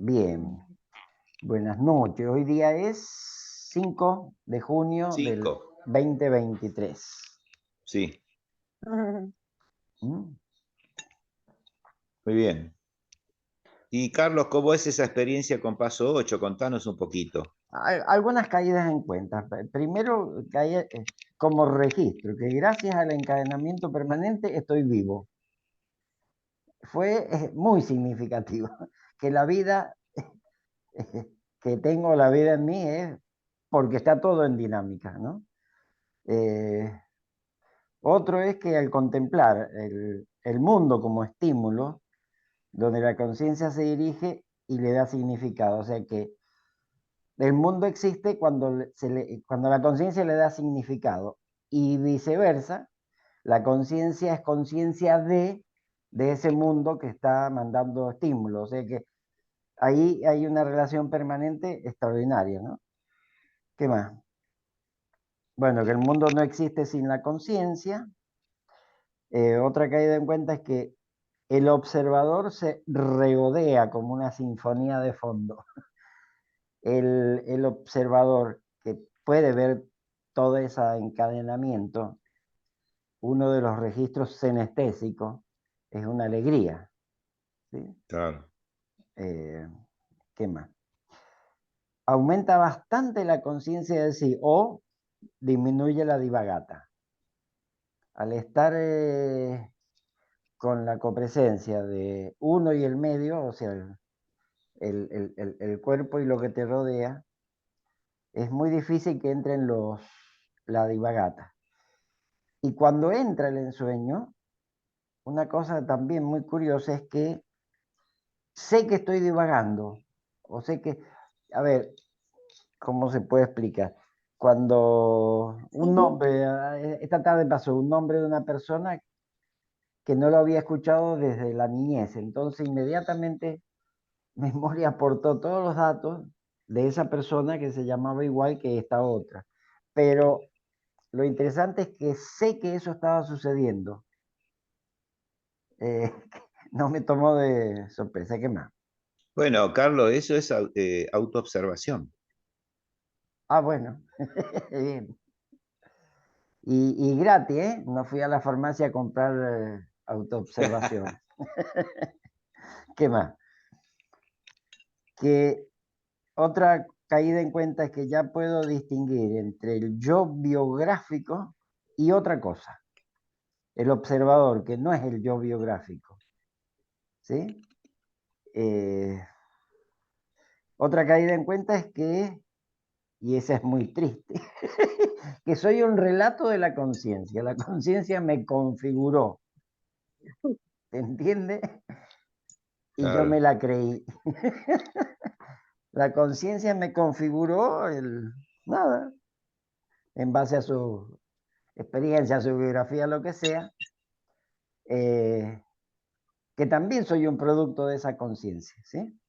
Bien, buenas noches. Hoy día es 5 de junio del 5, 2023. sí, ¿Mm? muy bien. Y Carlos, ¿cómo es esa experiencia con Paso 8? Contanos un poquito. Algunas caídas en cuenta. Primero, como registro, que gracias al encadenamiento permanente estoy vivo. Fue muy significativo. Que la vida que tengo, la vida en mí, es porque está todo en dinámica, ¿no? Eh, Otro es que al contemplar el mundo como estímulo, donde la conciencia se dirige y le da significado, o sea que el mundo existe cuando la conciencia le da significado y viceversa, la conciencia es conciencia de ese mundo que está mandando estímulos, o sea que ahí hay una relación permanente extraordinaria, ¿no? ¿Qué más? Bueno, que el mundo no existe sin la conciencia. Otra caída en cuenta es que el observador se regodea como una sinfonía de fondo. El observador que puede ver todo ese encadenamiento, uno de los registros senestésicos, es una alegría. ¿Sí? Claro. Eh, ¿Qué más? Aumenta bastante la conciencia de sí o disminuye la divagata. Al estar con la copresencia de uno y el medio, o sea, el cuerpo y lo que te rodea, es muy difícil que entren la divagata. Y cuando entra el ensueño, una cosa también muy curiosa es que sé que estoy divagando, o sé que, a ver, ¿cómo se puede explicar? Cuando un nombre, esta tarde pasó un nombre de una persona que no lo había escuchado desde la niñez, entonces inmediatamente memoria aportó todos los datos de esa persona que se llamaba igual que esta otra. Pero lo interesante es que sé que eso estaba sucediendo. Eh, no me tomó de sorpresa. ¿Qué más? Bueno, Carlos, eso es autoobservación. Bueno, bien. Y gratis, ¿eh? No fui a la farmacia a comprar autoobservaciones. ¿Qué más? Que otra caída en cuenta es que ya puedo distinguir entre el yo biográfico y otra cosa. El observador, que no es el yo biográfico. ¿Sí? Eh, Otra caída en cuenta es que, y esa es muy triste, que soy un relato de la conciencia. La conciencia me configuró, ¿te entiendes? Y yo me Claro, la creí. La conciencia me configuró nada, en base a su experiencia, a su biografía, lo que sea, eh, que también soy un producto de esa conciencia, ¿sí?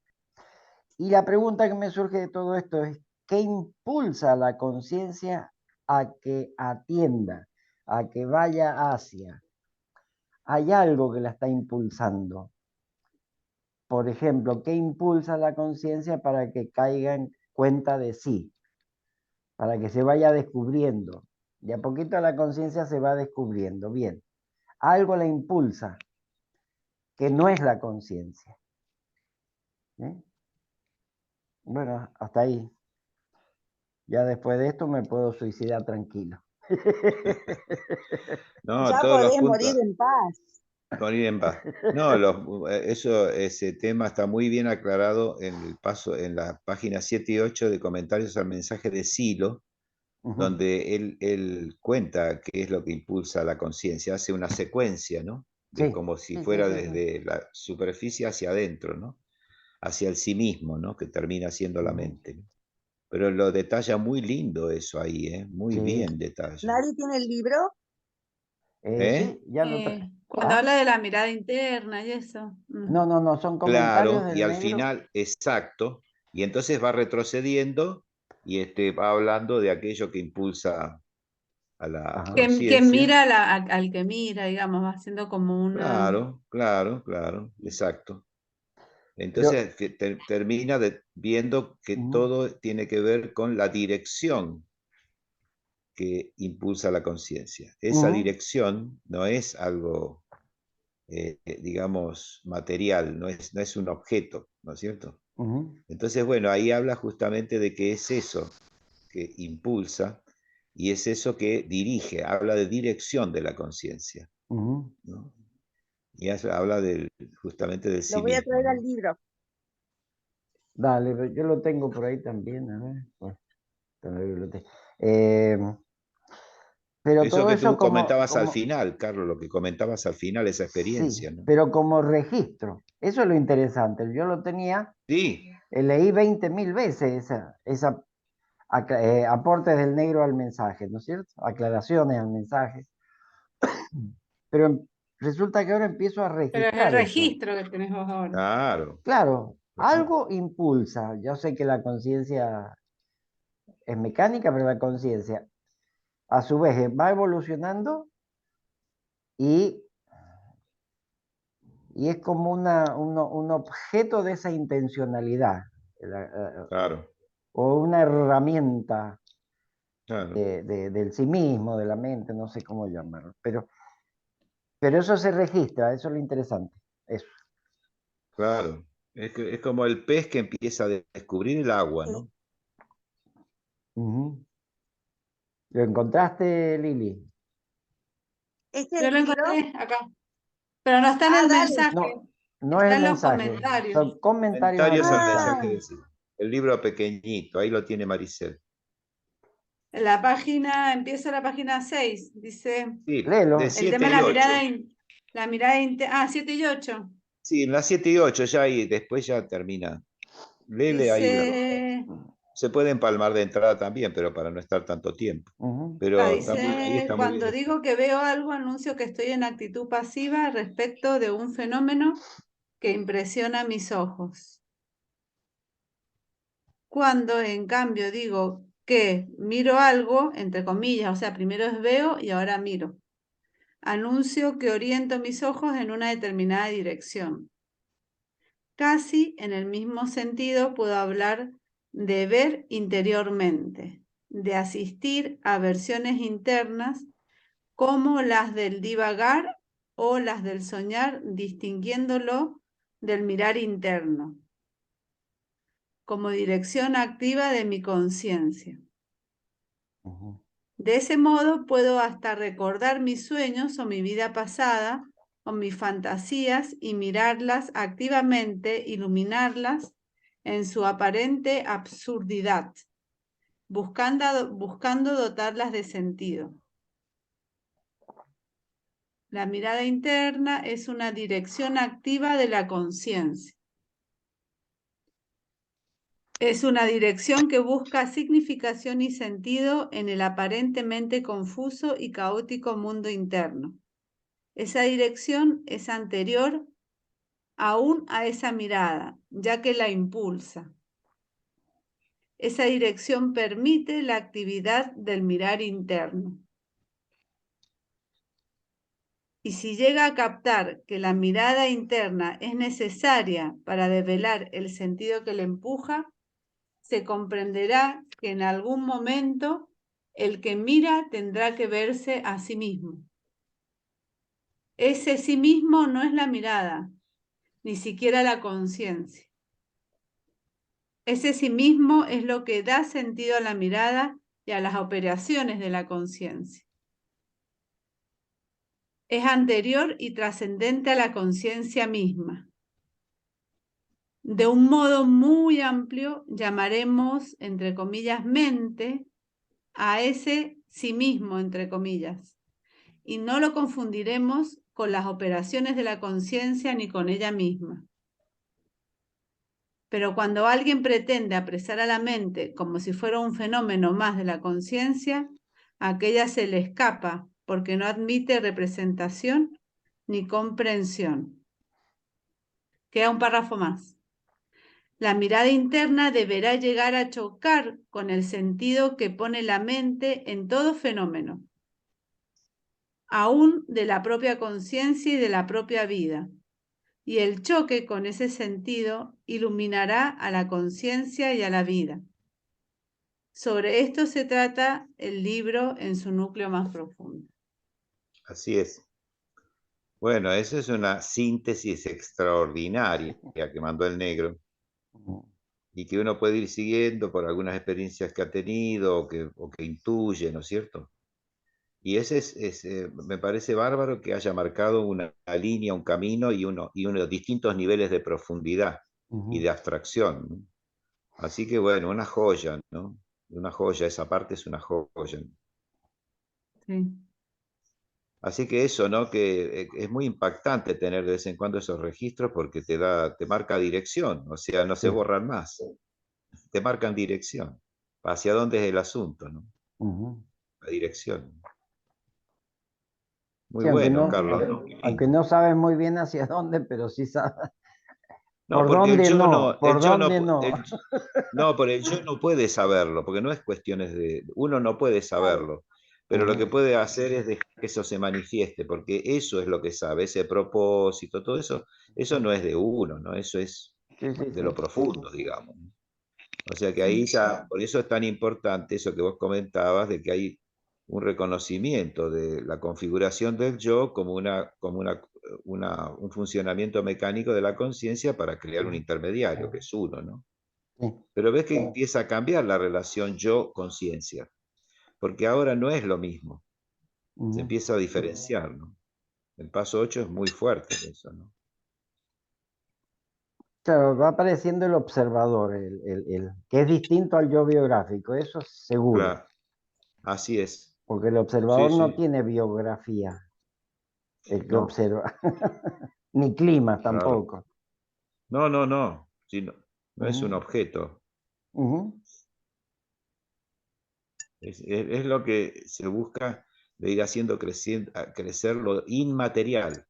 Y la pregunta que me surge de todo esto es, ¿qué impulsa a la conciencia a que atienda, a que vaya hacia? Hay algo que la está impulsando. Por ejemplo, ¿qué impulsa a la conciencia para que caiga en cuenta de sí? Para que se vaya descubriendo. De a poquito la conciencia se va descubriendo. Bien, algo la impulsa, que no es la conciencia. ¿Eh? Bueno, hasta ahí. Ya después de esto me puedo suicidar tranquilo. no, Ya todos los podés morir puntos, en paz. morir en paz. No, ese tema está muy bien aclarado en el paso, en la página 7 y 8 de comentarios al mensaje de Silo, donde él cuenta qué es lo que impulsa la conciencia, hace una secuencia, ¿no? De Sí, como si sí, sí, fuera sí, sí. desde la superficie hacia adentro, ¿no? Hacia el sí mismo, ¿no? Que termina siendo la Ujú. mente, ¿no? Pero lo detalla muy lindo eso ahí, ¿eh? Muy Sí. bien detalla. ¿Nadie tiene el libro? ¿Eh? Sí, ya lo traje. Cuando ¿Ah? habla de la mirada interna y eso. No, no, no, son comentarios Claro, y del al negro. final, exacto, y entonces va retrocediendo y va hablando de aquello que impulsa a la Ajá. Que conciencia. mira al que mira, digamos, va haciendo como una... Claro, claro, claro, exacto. Entonces termina viendo que Ujú, todo tiene que ver con la dirección que impulsa la conciencia. Esa ujú, dirección no es algo, digamos, material, no es un objeto, ¿no es cierto? ujú, Entonces, bueno, ahí habla justamente de que es eso que impulsa y es eso que dirige, habla de dirección de la conciencia, ujú. ¿no? Y habla justamente del Lo sí voy a mismo, traer al ¿no? libro. Dale, yo lo tengo por ahí también, a ver. Bueno, está en la biblioteca. Eh, pero Eso todo que eso tú comentabas al como, final, Carlos, lo que comentabas al final, esa sí, experiencia, ¿no? pero como registro. Eso es lo interesante. Yo lo tenía, Sí, leí 20.000 veces esa aportes del negro al mensaje, ¿no es cierto? Aclaraciones al mensaje. Pero resulta que ahora empiezo a Pero es el registrar eso. registro que tenés vos ahora. claro, Claro, claro, algo impulsa. Yo sé que la conciencia es mecánica, pero la conciencia a su vez va evolucionando y, y es como un objeto de esa intencionalidad claro, o una herramienta claro, del sí mismo, de la mente, no sé cómo llamarlo. Pero eso se registra, eso es lo interesante. Eso. claro. Es como el pez que empieza a descubrir el agua, Sí. ¿no? Ujú. ¿Lo encontraste, Lili? Este Yo lo libro, encontré acá. Pero no está en el dale. mensaje, No, no es está el en los mensaje, comentarios. son comentarios al Comentarios al mensaje mensaje. Ah, de sí. El libro pequeñito, ahí lo tiene Maricel. En la página, empieza la página 6, dice, Sí, de Léelo. el tema 7 de y 8. la mirada, 7 y 8. Sí, en las 7 y 8 ya ahí, después ya termina. Lele ahí. Dice, Se puede empalmar de entrada también, pero para no estar tanto tiempo. Ujú, Pero ahí dice, está muy bien cuando escrito. digo que veo algo, anuncio que estoy en actitud pasiva respecto de un fenómeno que impresiona mis ojos. Cuando, en cambio, digo que miro algo, entre comillas, o sea, primero es veo y ahora miro. Anuncio que oriento mis ojos en una determinada dirección. Casi en el mismo sentido puedo hablar de ver interiormente, de asistir a versiones internas como las del divagar o las del soñar, distinguiéndolo del mirar interno, como dirección activa de mi conciencia. ujú, De ese modo puedo hasta recordar mis sueños o mi vida pasada o mis fantasías y mirarlas activamente, iluminarlas en su aparente absurdidad, buscando dotarlas de sentido. La mirada interna es una dirección activa de la conciencia. Es una dirección que busca significación y sentido en el aparentemente confuso y caótico mundo interno. Esa dirección es anterior aún a esa mirada, ya que la impulsa. Esa dirección permite la actividad del mirar interno. Y si llega a captar que la mirada interna es necesaria para develar el sentido que le empuja, se comprenderá que en algún momento el que mira tendrá que verse a sí mismo. Ese sí mismo no es la mirada, ni siquiera la conciencia. Ese sí mismo es lo que da sentido a la mirada y a las operaciones de la conciencia. Es anterior y trascendente a la conciencia misma. De un modo muy amplio llamaremos, entre comillas, mente a ese sí mismo, entre comillas, y no lo confundiremos con las operaciones de la conciencia ni con ella misma. Pero cuando alguien pretende apresar a la mente como si fuera un fenómeno más de la conciencia, aquella se le escapa porque no admite representación ni comprensión. Queda un párrafo más. La mirada interna deberá llegar a chocar con el sentido que pone la mente en todo fenómeno, aún de la propia conciencia y de la propia vida, y el choque con ese sentido iluminará a la conciencia y a la vida. Sobre esto se trata el libro en su núcleo más profundo. Así es. Bueno, esa es una síntesis extraordinaria que mandó el negro y que uno puede ir siguiendo por algunas experiencias que ha tenido o que intuye, ¿no es cierto? Y ese me parece bárbaro que haya marcado una línea, un camino y unos distintos niveles de profundidad y de abstracción, ¿no? Así que bueno, una joya, ¿no? Una joya, esa parte es una joya. Sí. Así que eso, ¿no? Que es muy impactante tener de vez en cuando esos registros porque te marca dirección, o sea, no se Sí. borran más, te marcan dirección. ¿Hacia dónde es el asunto, no? La dirección. Muy Sí, aunque bueno, no, Carlos, ¿no? Qué aunque lindo. no sabes muy bien hacia dónde, pero sí sabes No, por porque dónde no, por el yo no, dónde no. no, pero el yo no puede saberlo, porque no es cuestiones de, uno no puede saberlo, pero lo que puede hacer es dejar que eso se manifieste, porque eso es lo que sabe, ese propósito, todo eso, eso no es de uno, ¿no? Eso es Sí, sí, de sí. lo profundo, digamos. O sea que ahí ya, por eso es tan importante eso que vos comentabas, de que hay un reconocimiento de la configuración del yo como un funcionamiento mecánico de la conciencia para crear un intermediario, que es uno, ¿no? Sí. Pero ves que empieza a cambiar la relación yo-conciencia, porque ahora no es lo mismo, se empieza a diferenciar, ¿no? El paso 8 es muy fuerte en eso, ¿no? Claro, va apareciendo el observador, que es distinto al yo biográfico, eso es seguro, Claro, así es. porque el Sí, observador no sí, tiene biografía, el que no, observa, ni clima claro. tampoco. No, no, no, sí, no, no es un Ujú, objeto. ujú, Es lo que se busca de ir haciendo crecer lo inmaterial,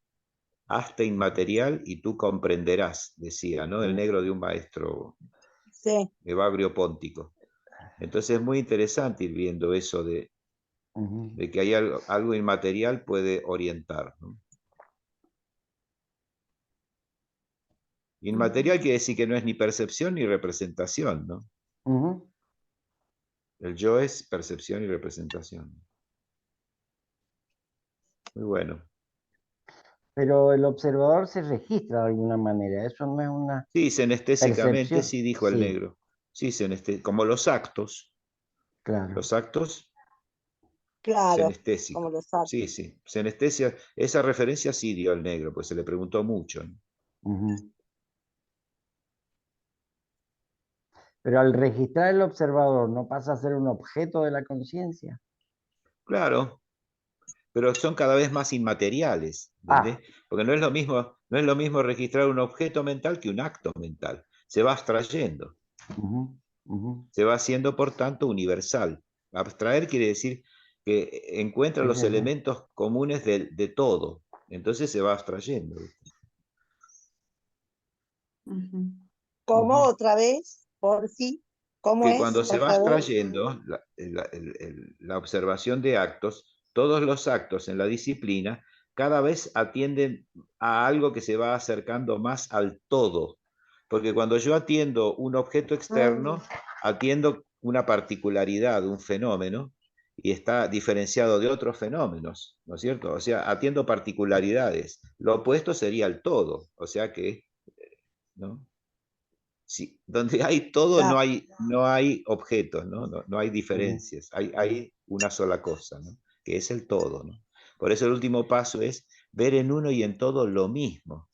hasta inmaterial, y tú comprenderás, decía, ¿no? El negro de un maestro Sí. Evagrio Póntico. Entonces es muy interesante ir viendo eso ujú. de que hay algo inmaterial puede orientar, ¿no? Inmaterial quiere decir que no es ni percepción ni representación, ¿no? Ujú. El yo es percepción y representación. Muy bueno. Pero el observador se registra de alguna manera, eso no es una Sí, senestésicamente, percepción. sí dijo el Sí, negro. Sí, como los actos. claro. Los actos Claro, como senestésicos. los Sí, artes. sí. Senestesia, esa referencia sí dio el negro, pues se le preguntó mucho, ¿no? Ujú. Pero al registrar el observador, ¿no pasa a ser un objeto de la conciencia? Claro, pero son cada vez más inmateriales, Ah, ¿entendés? Porque no es lo mismo registrar un objeto mental que un acto mental. Se va abstrayendo, ujú, ujú. se va haciendo, por tanto, universal. Abstraer quiere decir que encuentra Sí, los sí, sí. elementos comunes de todo. Entonces se va abstrayendo. Ujú. ¿Cómo Ujú, otra vez? Por sí. ¿Cómo Que es? cuando se Por va favor. abstrayendo la observación de actos, todos los actos en la disciplina cada vez atienden a algo que se va acercando más al todo. Porque cuando yo atiendo un objeto externo, atiendo una particularidad, un fenómeno, y está diferenciado de otros fenómenos, ¿no es cierto? O sea, atiendo particularidades. Lo opuesto sería el todo, o sea que, ¿no? Sí, donde hay todo Claro. no hay objetos, ¿no? No hay ujú, diferencias, hay una sola cosa, ¿no? Que es el todo, ¿no? Por eso el último paso es ver en uno y en todo lo mismo.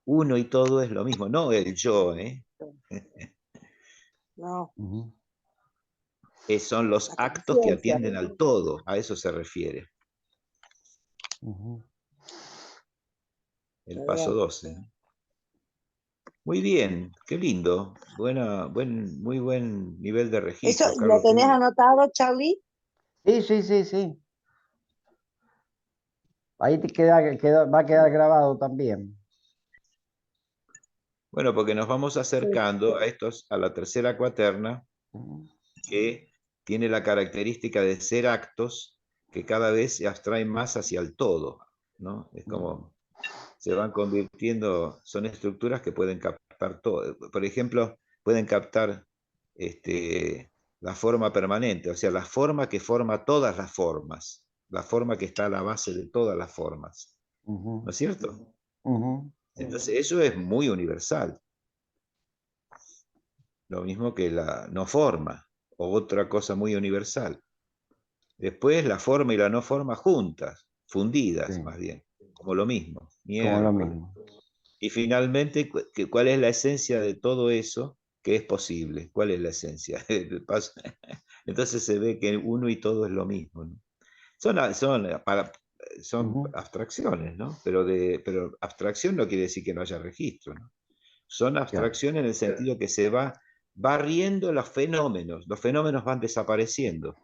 Uno y todo es lo mismo, no el yo, ¿eh? No, ujú, Son los la actos que conciencia. atienden al todo, a eso se refiere ujú. el Qué paso bien. 12, ¿no? Muy bien, qué lindo, muy buen nivel de ¿Eso registro, lo Carlos, qué tenés bien. anotado, Charlie? Sí, sí, sí, sí. Ahí va a quedar grabado también. Bueno, porque nos vamos Sí. acercando a la tercera cuaterna, Ujú, que tiene la característica de ser actos que cada vez se abstraen más hacia el todo, ¿no? Es ujú. como se van convirtiendo, son estructuras que pueden captar todo. Por ejemplo, pueden captar la forma permanente, o sea, la forma que forma todas las formas, la forma que está a la base de todas las formas. ¿No es cierto? Entonces, eso es muy universal. Lo mismo que la no forma, o otra cosa muy universal. Después la forma y la no forma juntas, fundidas Sí. más bien, como lo mismo. Como lo Miércoles. mismo. Y finalmente, ¿cuál es la esencia de todo eso que es posible? ¿Cuál es la esencia? Entonces se ve que uno y todo es lo mismo, ¿no? Son abstracciones, ¿no? Pero abstracción no quiere decir que no haya registro, ¿no? Son abstracciones en el sentido que se va barriendo los fenómenos van desapareciendo.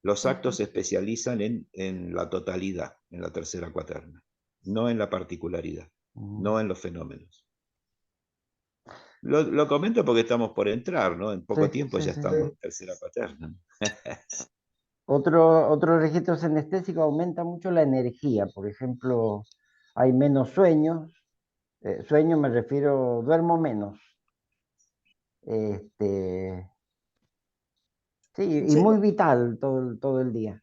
Los actos se especializan en la totalidad, en la tercera cuaterna, no en la particularidad, no en los fenómenos. Lo comento porque estamos por entrar, ¿no? En poco tiempo ya estamos en tercera cuaterna. Otro registro sinestésico aumenta mucho la energía. Por ejemplo, hay menos sueños. Sueño me refiero, duermo menos. Sí, y muy vital todo el día.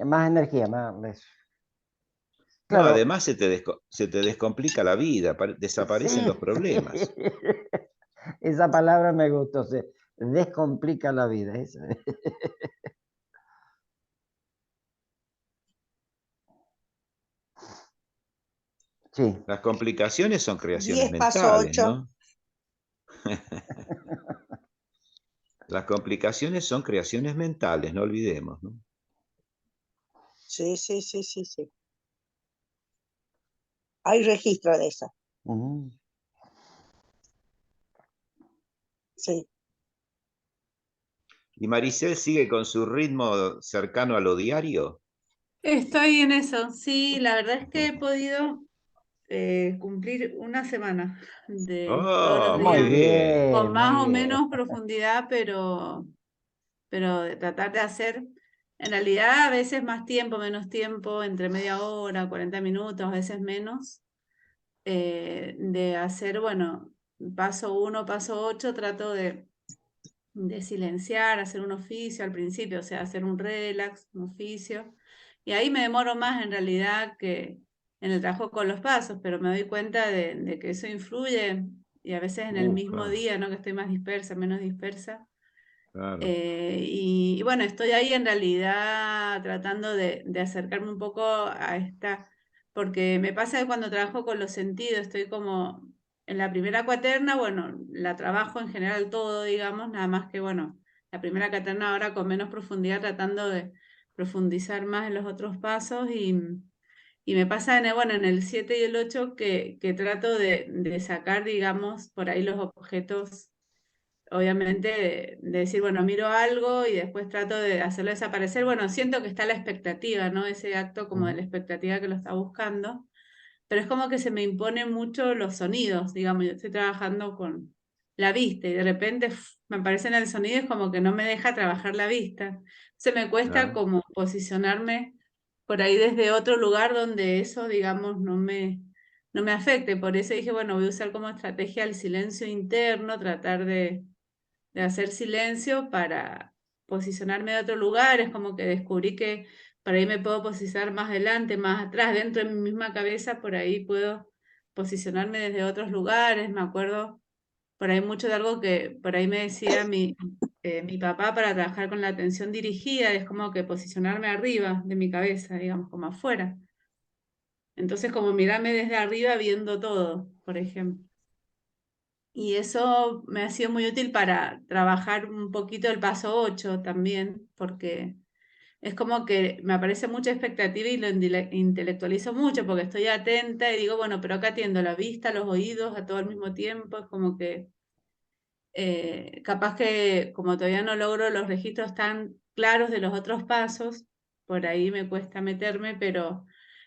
Más energía, más. No, Claro. además se te descomplica la vida, desaparecen los problemas. Esa palabra me gustó, se descomplica la vida. Sí. Las complicaciones son creaciones 10 paso mentales, 8. ¿no? Las complicaciones son creaciones mentales, no olvidemos, ¿no? Sí. Hay registro de eso. Sí. ¿Y Maricel sigue con su ritmo cercano a lo diario? Estoy en eso, sí, la verdad es que he podido cumplir una semana de todos los Oh, muy Muy días, bien. con bien, muy más o bien. menos profundidad, pero de tratar de hacer, en realidad a veces más tiempo, menos tiempo, entre media hora, 40 minutos, a veces menos, de hacer, bueno, paso 1, paso 8, trato de silenciar, hacer un oficio al principio, o sea, hacer un relax, un oficio. Y ahí me demoro más en realidad que en el trabajo con los pasos, pero me doy cuenta de que eso influye y a veces en el mismo Claro, día, ¿no? Que estoy más dispersa, menos dispersa. claro. Y bueno, estoy ahí en realidad tratando de acercarme un poco a esta, porque me pasa que cuando trabajo con los sentidos, estoy como en la primera cuaterna, bueno, la trabajo en general todo, digamos, nada más que, bueno, la primera cuaterna ahora con menos profundidad, tratando de profundizar más en los otros pasos y me pasa bueno, en el 7 y el 8 que trato de sacar, digamos, por ahí los objetos obviamente de decir, bueno, miro algo y después trato de hacerlo desaparecer. Bueno, siento que está la expectativa, ¿no? Ese acto como de la expectativa que lo está buscando, pero es como que se me imponen mucho los sonidos, digamos, yo estoy trabajando con la vista y de repente me aparece el sonido, es como que no me deja trabajar la vista. Se me cuesta como posicionarme por ahí desde otro lugar donde eso, digamos, no me afecte. Por eso dije, bueno, voy a usar como estrategia el silencio interno, tratar de hacer silencio para posicionarme de otro lugar. Es como que descubrí que por ahí me puedo posicionar más adelante, más atrás, dentro de mi misma cabeza, por ahí puedo posicionarme desde otros lugares. Me acuerdo por ahí mucho de algo que por ahí me decía mi papá para trabajar con la atención dirigida, es como que posicionarme arriba de mi cabeza, digamos, como afuera. Entonces, como mirarme desde arriba viendo todo, por ejemplo. Y eso me ha sido muy útil para trabajar un poquito el paso 8 también, porque es como que me aparece mucha expectativa y lo intelectualizo mucho, porque estoy atenta y digo, bueno, pero acá atiendo la vista, los oídos, a todo al mismo tiempo, es como que capaz que como todavía no logro los registros tan claros de los otros pasos, por ahí me cuesta meterme, pero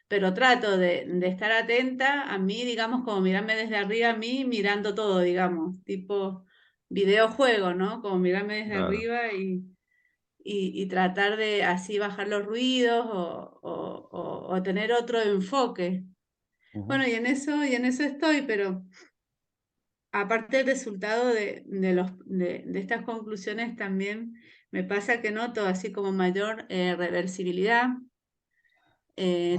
trato de estar atenta a mí, digamos, como mirarme desde arriba a mí, mirando todo, digamos, tipo videojuego, ¿no? Como mirarme desde Claro. arriba y tratar de así bajar los ruidos o tener otro enfoque. Bueno, y en eso estoy, pero aparte del resultado de estas conclusiones también me pasa que noto así como mayor reversibilidad,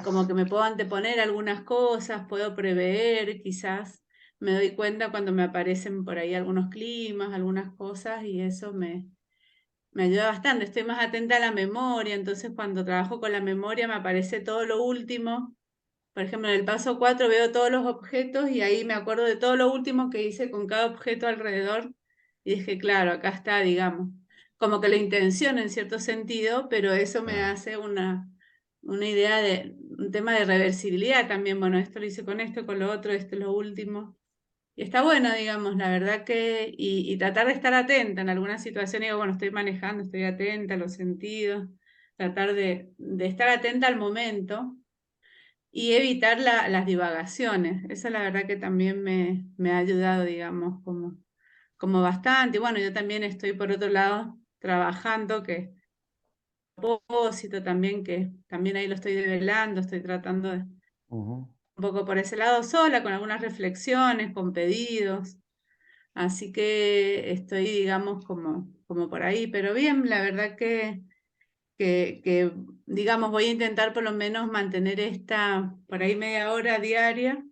como que me puedo anteponer algunas cosas, puedo prever, quizás me doy cuenta cuando me aparecen por ahí algunos climas, algunas cosas, y eso me ayuda bastante. Estoy más atenta a la memoria, entonces cuando trabajo con la memoria me aparece todo lo último. Por ejemplo, en el paso 4 veo todos los objetos y ahí me acuerdo de todo lo último que hice con cada objeto alrededor. Y dije, claro, acá está, digamos. Como que la intención en cierto sentido, pero eso me hace una idea de un tema de reversibilidad también. Bueno, esto lo hice con esto, con lo otro, esto es lo último. Y está bueno, digamos, la verdad que, y tratar de estar atenta en alguna situación. Digo, bueno, estoy manejando, estoy atenta a los sentidos, tratar de estar atenta al momento y evitar las divagaciones. Eso la verdad que también me ha ayudado, digamos, como bastante. Y bueno, yo también estoy por otro lado trabajando, que propósito también, que también ahí lo estoy develando, estoy tratando de un poco por ese lado sola, con algunas reflexiones, con pedidos. Así que estoy, digamos, como por ahí, pero bien, la verdad que digamos, voy a intentar por lo menos mantener esta, por ahí media hora diaria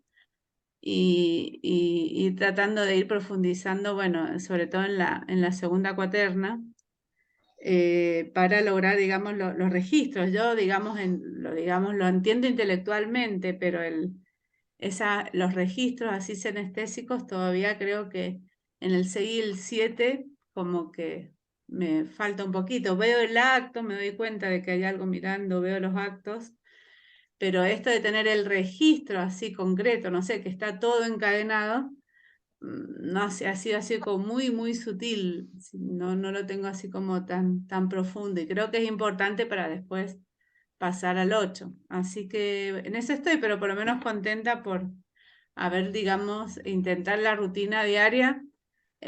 y tratando de ir profundizando, bueno, sobre todo en la segunda cuaterna, para lograr, digamos, los registros. Yo, digamos, lo entiendo intelectualmente, pero los registros así sinestésicos todavía creo que en el 6 y el 7 como que me falta un poquito. Veo el acto, me doy cuenta de que hay algo mirando, veo los actos, pero esto de tener el registro así concreto, no sé, que está todo encadenado, no sé, ha sido así como muy, muy sutil, no lo tengo así como tan profundo y creo que es importante para después pasar al 8. Así que en eso estoy, pero por lo menos contenta por haber, digamos, intentar la rutina diaria,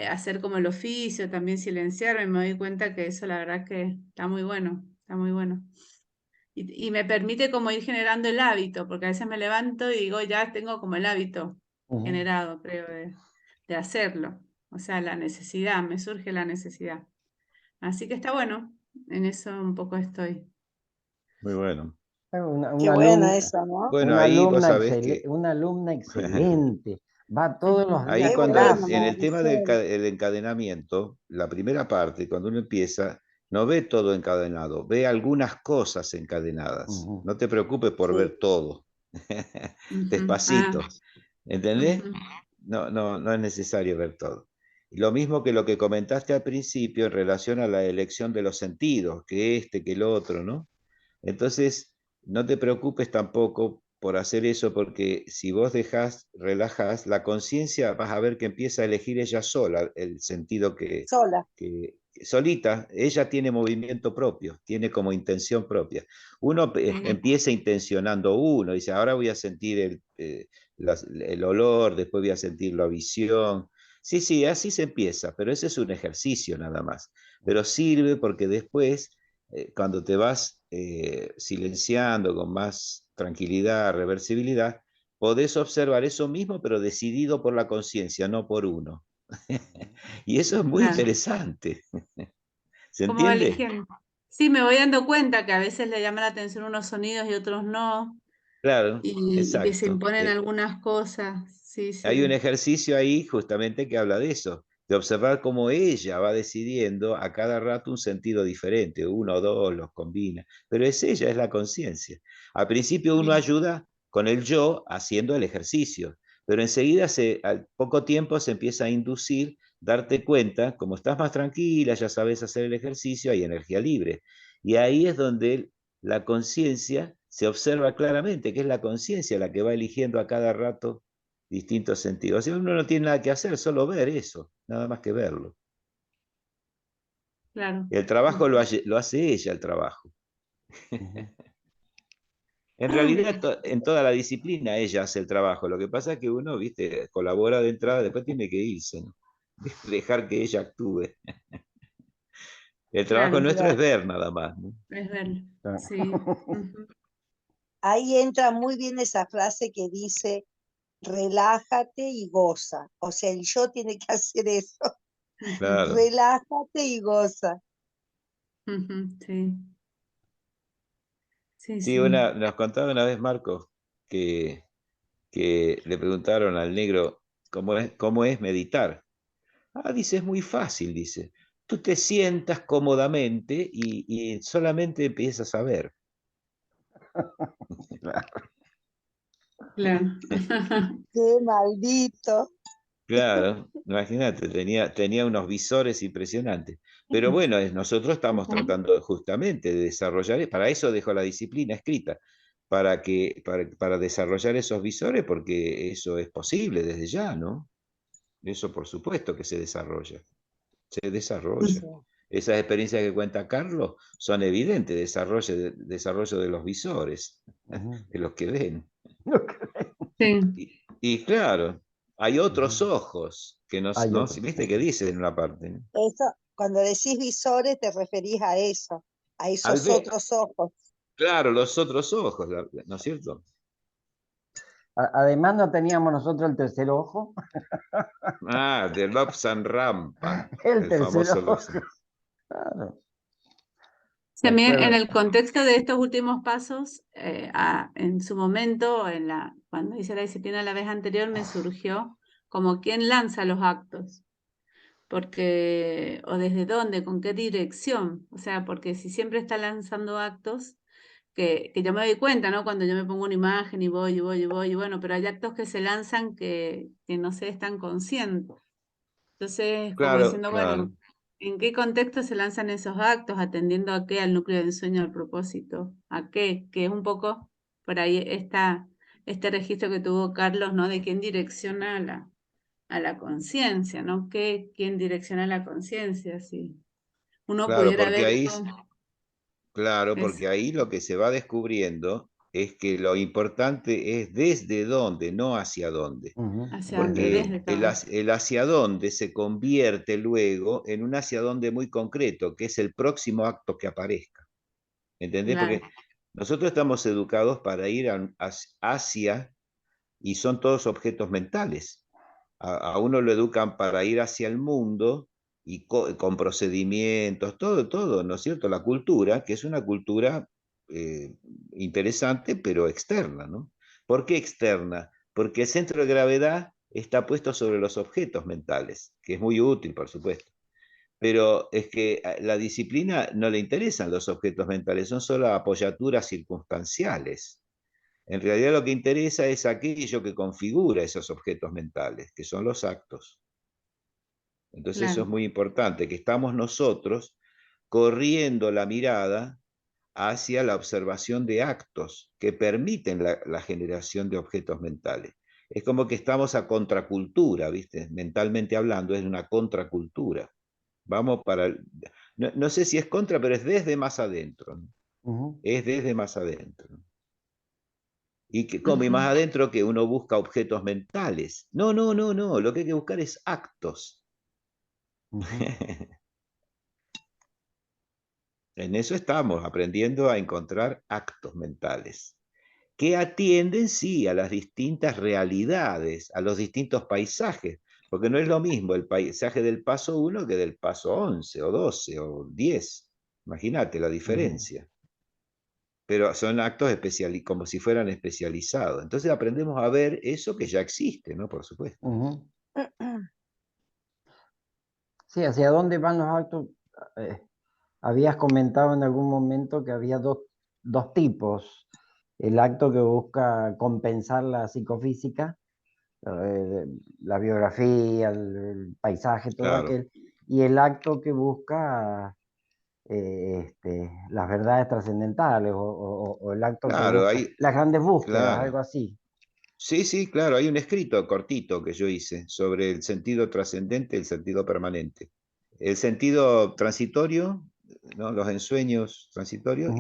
hacer como el oficio, también silenciarme. Me doy cuenta que eso la verdad que está muy bueno, está muy bueno. Y me permite como ir generando el hábito, porque a veces me levanto y digo, ya tengo como el hábito generado, creo, de hacerlo. O sea, la necesidad, me surge la necesidad. Así que está bueno, en eso un poco estoy. Muy bueno. Qué bueno eso, ¿no? Bueno, ahí vos sabés que una alumna excelente. Va todos los ahí días a Qué cuando bueno, clase. en el tema del Maricel. el encadenamiento, la primera parte, cuando uno empieza, no ve todo encadenado, ve algunas cosas encadenadas. No te preocupes por Sí. ver todo. Despacito. ¿Entendés? No es necesario ver todo. Y lo mismo que lo que comentaste al principio en relación a la elección de los sentidos, que este, que el otro, ¿no? Entonces, no te preocupes tampoco por hacer eso, porque si vos dejás, relajás, la conciencia vas a ver que empieza a elegir ella sola el sentido Sola. solita, ella tiene movimiento propio, tiene como intención propia. Uno empieza intencionando uno, dice, ahora voy a sentir el olor, después voy a sentir la visión. Sí, sí, así se empieza, pero ese es un ejercicio nada más. Pero sirve porque después cuando te vas silenciando con más tranquilidad, reversibilidad, podés observar eso mismo, pero decidido por la conciencia, no por uno. Y eso es muy Claro. interesante. ¿Se ¿Cómo va entiende? eligiendo? Sí, me voy dando cuenta que a veces le llama la atención unos sonidos y otros no, Claro, y que se exacto. imponen algunas cosas. Sí, Hay un sí. ejercicio ahí justamente que habla de eso, de observar cómo ella va decidiendo a cada rato un sentido diferente, uno o dos los combina, pero es ella, es la conciencia. Al principio uno ayuda con el yo haciendo el ejercicio, pero enseguida al poco tiempo se empieza a inducir, darte cuenta, como estás más tranquila, ya sabes hacer el ejercicio, hay energía libre. Y ahí es donde la conciencia se observa claramente, que es la conciencia la que va eligiendo a cada rato distintos sentidos. O sea, uno no tiene nada que hacer, solo ver eso, nada más que verlo. Claro. El trabajo lo hace ella, el trabajo. En realidad, en toda la disciplina ella hace el trabajo. Lo que pasa es que uno, viste, colabora de entrada, después tiene que irse, ¿no? Dejar que ella actúe. El trabajo Claro. nuestro es ver nada más, ¿no? Es verlo, Claro. sí. Ujú. Ahí entra muy bien esa frase que dice, relájate y goza. O sea, el yo tiene que hacer eso. Claro. Relájate y goza. Ujú, sí. Sí, Sí, sí. nos contaba una vez Marcos que le preguntaron al negro cómo es meditar. Ah, dice, es muy fácil, dice. Tú te sientas cómodamente y solamente empiezas a ver. Claro. Qué maldito. Claro, imagínate, tenía unos visores impresionantes. Pero bueno, nosotros estamos tratando justamente de desarrollar, para eso dejó la disciplina escrita, para desarrollar esos visores, porque eso es posible desde ya, ¿no? Eso por supuesto que se desarrolla. Se desarrolla. Sí. Esas experiencias que cuenta Carlos son evidentes, desarrollo de los visores, de los que ven. Sí. Y claro, hay otros ojos que Hay no, otros. viste que dice en una parte, ¿no? Eso, cuando decís visores, te referís a eso, a Al esos ver, otros ojos. claro, los otros ojos, ¿no es cierto? Además no teníamos nosotros el tercer ojo. Ah, de Lobsang Rampa, El el tercer famoso ojo. Lobsang. Claro. También en Después, el contexto de estos últimos pasos, en su momento, cuando hice la disciplina la vez anterior, me surgió como quién lanza los actos, porque, o desde dónde, con qué dirección, o sea, porque si siempre está lanzando actos, que yo me doy cuenta, ¿no? Cuando yo me pongo una imagen y voy, y voy, y voy, y bueno, pero hay actos que se lanzan que no se están conscientes. Entonces, como Claro, diciendo, claro, bueno, ¿en qué contexto se lanzan esos actos? ¿Atendiendo a qué? Al núcleo del sueño, al propósito. ¿A qué? Que es un poco por ahí este registro que tuvo Carlos, ¿no? De quién direcciona a la conciencia, ¿no? ¿Quién direcciona la conciencia? Si uno claro, pudiera porque ver ahí, cómo claro, es porque ahí lo que se va descubriendo es que lo importante es desde dónde, no hacia dónde. hacia dónde, Porque desde todo. el hacia dónde se convierte luego en un hacia dónde muy concreto, que es el próximo acto que aparezca. ¿Entendés? Claro, Porque nosotros estamos educados para ir hacia, y son todos objetos mentales. A uno lo educan para ir hacia el mundo y con procedimientos, todo, ¿no es cierto? La cultura, que es una cultura interesante, pero externa, ¿no? ¿Por qué externa? Porque el centro de gravedad está puesto sobre los objetos mentales, que es muy útil, por supuesto. Pero es que a la disciplina no le interesan los objetos mentales, son solo apoyaturas circunstanciales. En realidad lo que interesa es aquello que configura esos objetos mentales, que son los actos. Entonces eso es claro, muy importante, que estamos nosotros corriendo la mirada hacia la observación de actos que permiten la generación de objetos mentales. Es como que estamos a contracultura, ¿viste? Mentalmente hablando, es una contracultura. Vamos para... no sé si es contra, pero es desde más adentro, ¿no? Es desde más adentro. Y que come más adentro que uno busca objetos mentales. No, lo que hay que buscar es actos. En eso estamos, aprendiendo a encontrar actos mentales, que atienden, sí, a las distintas realidades, a los distintos paisajes, porque no es lo mismo el paisaje del paso 1 que del paso 11 o 12 o 10. Imagínate la diferencia. Pero son actos como si fueran especializados. Entonces aprendemos a ver eso que ya existe, ¿no? Por supuesto. Sí, ¿hacia dónde van los actos? Habías comentado en algún momento que había dos tipos. El acto que busca compensar la psicofísica, la biografía, el paisaje, todo Claro, aquel, y el acto que busca las verdades trascendentales o el acto que claro, busca las grandes búsquedas, claro. algo así. Sí, sí, claro, hay un escrito cortito que yo hice sobre el sentido trascendente y el sentido permanente. El sentido transitorio, ¿no? Los ensueños transitorios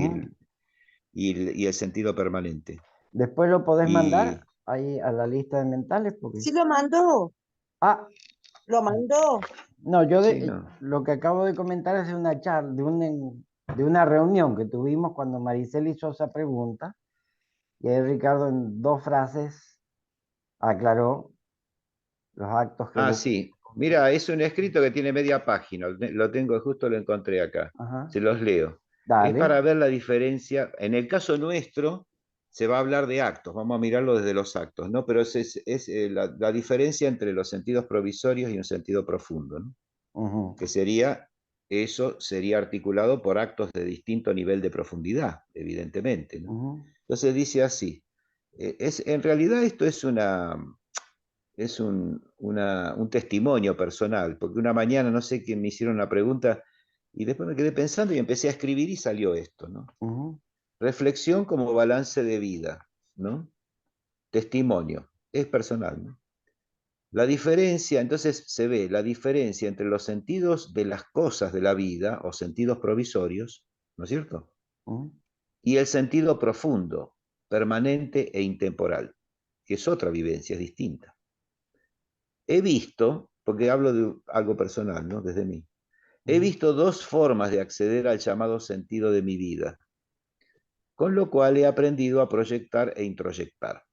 y el sentido permanente. Después lo podés mandar Y ahí a la lista de mentales porque... Sí lo mandó, Ah, lo mandó. No, yo Sí, no. lo que acabo de comentar es de una charla, de una reunión que tuvimos cuando Maricel hizo esa pregunta, y ahí Ricardo en 2 frases aclaró los actos que Ah, buscan. sí. Mira, es un escrito que tiene media página. Lo tengo, justo lo encontré acá. Ajá. Se los leo. Es Dale. para ver la diferencia. En el caso nuestro, se va a hablar de actos. Vamos a mirarlo desde los actos, ¿no? Pero la diferencia entre los sentidos provisorios y un sentido profundo, ¿no? Ujú, Que eso sería articulado por actos de distinto nivel de profundidad, evidentemente, ¿no? ujú, Entonces dice así. En realidad esto es un testimonio personal, porque una mañana no sé quién me hicieron una pregunta y después me quedé pensando y empecé a escribir y salió esto, ¿no? ujú, Reflexión como balance de vida, ¿no? Testimonio, es personal, ¿no? La diferencia, entonces se ve la diferencia entre los sentidos de las cosas de la vida o sentidos provisorios, ¿no es cierto? ujú, Y el sentido profundo, permanente e intemporal, que es otra vivencia, es distinta. He visto, porque hablo de algo personal, ¿no? Desde mí, he ujú, visto 2 formas de acceder al llamado sentido de mi vida, con lo cual he aprendido a proyectar e introyectar.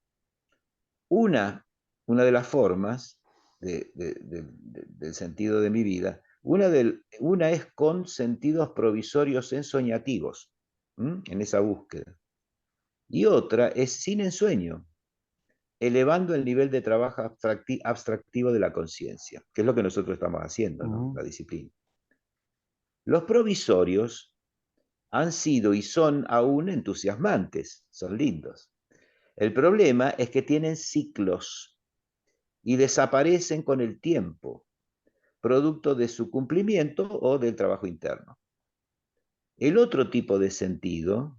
Una, una de las formas del sentido de mi vida, una es con sentidos provisorios ensoñativos, en esa búsqueda. Y otra es sin ensueño, elevando el nivel de trabajo abstractivo de la conciencia, que es lo que nosotros estamos haciendo, ¿no? ujú, La disciplina. Los provisorios han sido y son aún entusiasmantes, son lindos. El problema es que tienen ciclos y desaparecen con el tiempo, producto de su cumplimiento o del trabajo interno. El otro tipo de sentido,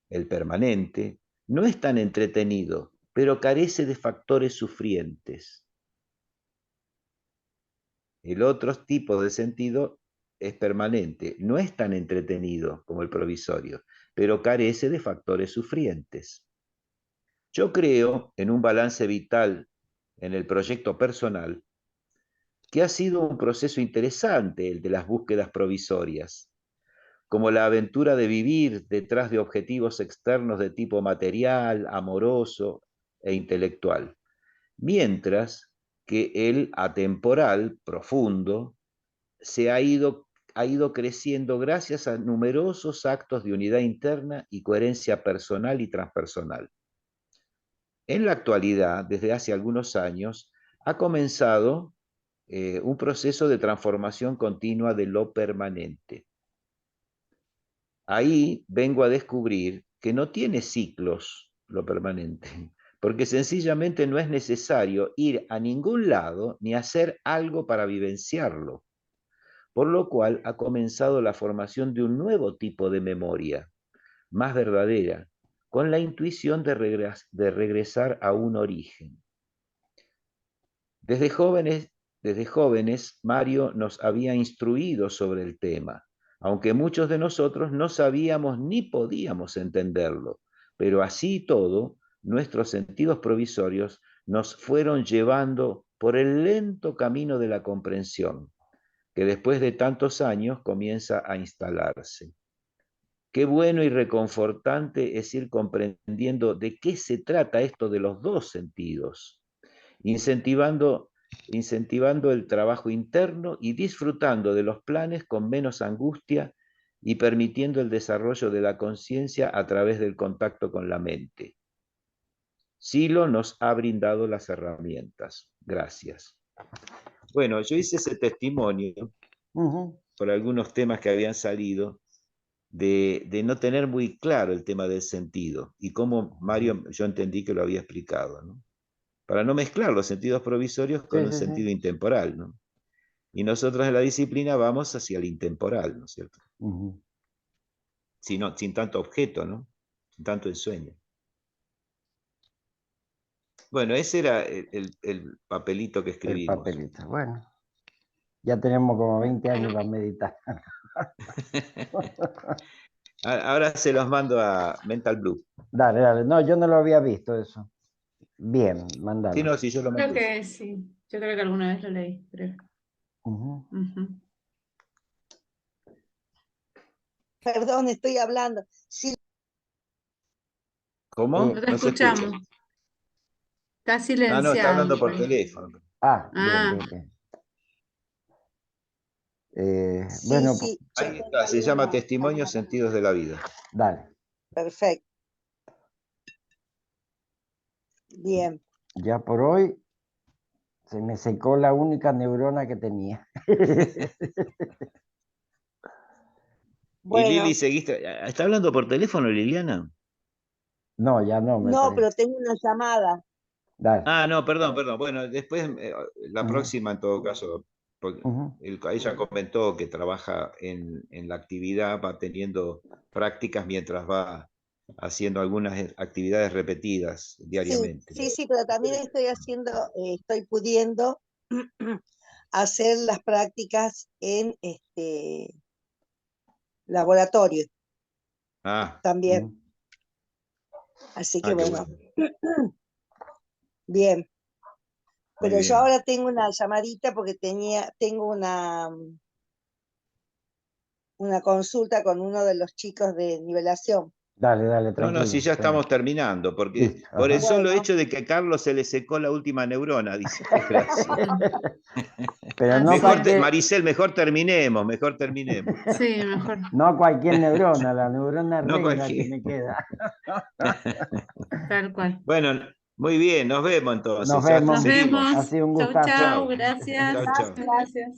el permanente, no es tan entretenido, pero carece de factores sufrientes. El otro tipo de sentido es permanente, no es tan entretenido como el provisorio, pero carece de factores sufrientes. Yo creo en un balance vital en el proyecto personal, que ha sido un proceso interesante el de las búsquedas provisorias, como la aventura de vivir detrás de objetivos externos de tipo material, amoroso e intelectual, mientras que el atemporal, profundo, ha ido creciendo gracias a numerosos actos de unidad interna y coherencia personal y transpersonal. En la actualidad, desde hace algunos años, ha comenzado un proceso de transformación continua de lo permanente. Ahí vengo a descubrir que no tiene ciclos lo permanente, porque sencillamente no es necesario ir a ningún lado ni hacer algo para vivenciarlo, por lo cual ha comenzado la formación de un nuevo tipo de memoria, más verdadera, con la intuición de regresar a un origen. Desde jóvenes, Mario nos había instruido sobre el tema, aunque muchos de nosotros no sabíamos ni podíamos entenderlo, pero así y todo, nuestros sentidos provisorios nos fueron llevando por el lento camino de la comprensión, que después de tantos años comienza a instalarse. Qué bueno y reconfortante es ir comprendiendo de qué se trata esto de los 2 sentidos, incentivando, incentivando el trabajo interno y disfrutando de los planes con menos angustia y permitiendo el desarrollo de la conciencia a través del contacto con la mente. Silo nos ha brindado las herramientas. Gracias. Bueno, yo hice ese testimonio ujú. por algunos temas que habían salido de no tener muy claro el tema del sentido y cómo Mario, yo entendí que lo había explicado, ¿no? Para no mezclar los sentidos provisorios con Sí, un sí, sentido sí. intemporal, ¿no? Y nosotros en la disciplina vamos hacia el intemporal, ¿no es cierto? Ujú. Sin tanto objeto, ¿no? Sin tanto ensueño. Bueno, ese era el papelito que El escribimos. papelito. Bueno, ya tenemos como 20 años para meditar. Ahora se los mando a Mental Blue. Dale, dale. No, yo no lo había visto eso. Bien, Sí, mándalo. no, si yo lo Creo mandé. que sí. Yo creo que alguna vez lo leí, creo. Ujú. Perdón, estoy hablando. Sí, ¿Cómo? No te No se escucha. escuchamos. Está Ah, no, está silenciado. hablando por teléfono. Ah, Ah. bien, bien. sí, Bueno, sí. Ahí está, se llama Testimonios Sentidos de la Vida. dale. Perfecto. Bien. Ya por hoy se me secó la única neurona que tenía. Y Bueno, Lili, seguiste. ¿Está hablando por teléfono, Liliana? No, ya no me no, parece. pero tengo una llamada. Dale. Ah, no, perdón. Bueno, después, la Ujú. próxima en todo caso, porque Ujú. ella comentó que trabaja en la actividad, va teniendo prácticas mientras va haciendo algunas actividades repetidas Sí, diariamente. sí, pero también estoy pudiendo hacer las prácticas en laboratorio Ah, también. Ujú. Así que qué bueno, bueno. bien. Muy Pero yo bien. ahora tengo una llamadita porque tengo una consulta con uno de los chicos de nivelación. Dale, No, tranquilo. si ya estamos terminando, porque Listo, por el ajá. solo Bueno. hecho de que a Carlos se le secó la última neurona, dice Graciela. Pero no Así cualquier, Maricel, mejor terminemos. Sí, mejor. no cualquier neurona, la neurona No renga que cualquier. me queda. Tal cual. Bueno, muy bien, nos vemos entonces. Nos Ya vemos. Nos seguimos. vemos. Ha sido un Chau, gustazo. chau. Chao. Gracias. Chao, chao. Gracias.